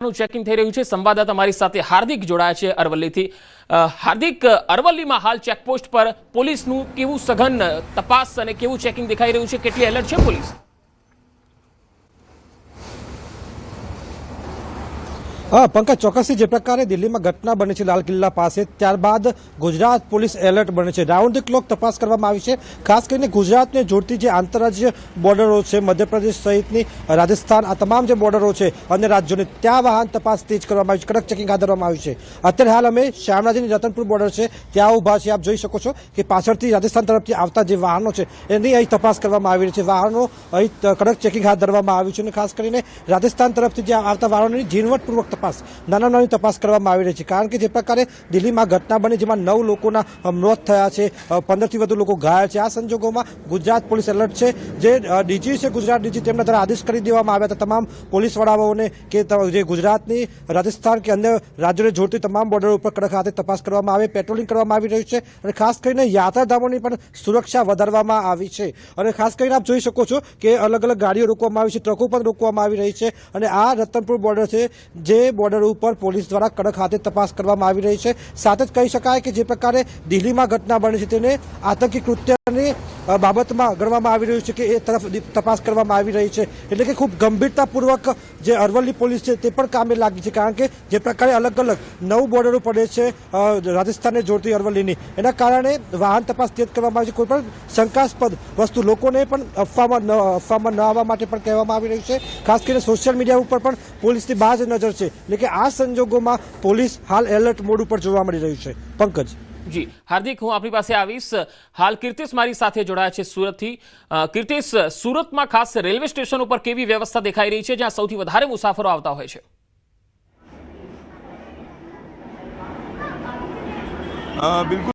Checking થઈ રહ્યું છે। સંવાદદાતા અમારી સાથે હાર્દિક જોડાયા છે અરવલ્લીથી। હાર્દિક, અરવલ્લીમાં હાલ ચેકપોસ્ટ પર પોલીસનું કેવું સઘન તપાસ અને કેવું ચેકિંગ દેખાઈ રહ્યું છે, કેટલી એલર્ટ છે પોલીસ? पंकज चौक्सी जे प्रकारे दिल्ली में घटना बनी है लाल किल्ला पास त्यारबाद गुजरात पुलिस एलर्ट बनी है। राउंड द क्लॉक तपास करवामां आवी छे। खास करीने गुजरात ने जोड़ती जे आंतरराज्य बॉर्डरो है, मध्यप्रदेश सहितनी राजस्थान आ तमाम जे बॉर्डरो है अन्य राज्यों त्या वाहन तपास तेज करवामां आवी छे, कड़क चेकिंग हाथ धरवामां आवी छे। अत्यारे हाल अमे शामळाजी रतनपुर बॉर्डर है त्या उभा छे। आप जोई शको छो कि पाछळथी राजस्थान तरफथी आवता जे वाहनो छे एनी અહીં तपास करवामां आवी रही छे। वाहनो અહીં कड़क चेकिंग हाथ धरवामां आव्युं छे। खास करीने राजस्थान तरफथी जे आवता वाहनोनी झीणवटपूर्वक तपास नाना नानी तपास करवामां आवी रही छे। कारण के जे प्रकारे दिल्ली में घटना बनी जेमां 9 लोकोना मौत थया छे, 15 थी वधु लोको घायल छे। आ संजोगोमां गुजरात पुलिस एलर्ट छे। जे डीजी छे गुजरात डीजी तेमना द्वारा आदेश करी देवामां आव्या हता तमाम पोलीस वडाओने के जे गुजरातनी राजस्थान के अन्य राज्योने जोड़ती तमाम बॉर्डर पर कड़क हाथे तपास करवामां आवे, पेट्रोलिंग करवामां आवी रह्युं छे। अने खास करीने यात्राधामोनी पण सुरक्षा વધારવામાં આવી છે। અને ખાસ કરીને આપ જોઈ શકો છો કે અલગ અલગ ગાડીઓ રોકવામાં આવી છે, ટ્રકો પણ રોકવામાં આવી રહી છે। અને આ રતનપુર બોર્ડર છે જે બોર્ડર ઉપર પોલીસ દ્વારા કડક હાથે તપાસ કરવામાં આવી રહી છે। સાથે જ કહી શકાય કે જે પ્રકારે દિલ્હીમાં ઘટના બની છે તેને આતંકી કૃત્યની બાબતમાં ગણવામાં આવી રહ્યું છે કે એ તરફ તપાસ કરવામાં આવી રહી છે। એટલે કે ખૂબ ગંભીરતાપૂર્વક જે અરવલ્લી પોલીસ છે તે પણ કામે લાગી છે। કારણ કે જે પ્રકારે અલગ અલગ 9 બોર્ડરો પડે છે રાજસ્થાનને જોડતી અરવલ્લીની, એના કારણે વાહન તપાસ તેજ કરવામાં આવી છે। કોઈ પણ શંકાસ્પદ વસ્તુ લોકોને પણ અફવામાં ન આવવા માટે પણ કહેવામાં આવી રહ્યું છે। ખાસ કરીને સોશિયલ મીડિયા ઉપર પણ પોલીસની બાજ નજર છે। એટલે કે આ સંજોગોમાં પોલીસ હાલ એલર્ટ મોડ ઉપર જોવા મળી રહ્યું છે। પંકજ જી હાર્દિક, હું આપણી પાસે આવીશ। હાલ કીર્તિશ મારી સાથે જોડાયા છે સુરતથી। કીર્તિશ, સુરતમાં ખાસ રેલવે સ્ટેશન ઉપર કેવી વ્યવસ્થા દેખાઈ રહી છે જ્યાં સૌથી વધારે મુસાફરો આવતા હોય છે? બિલકુલ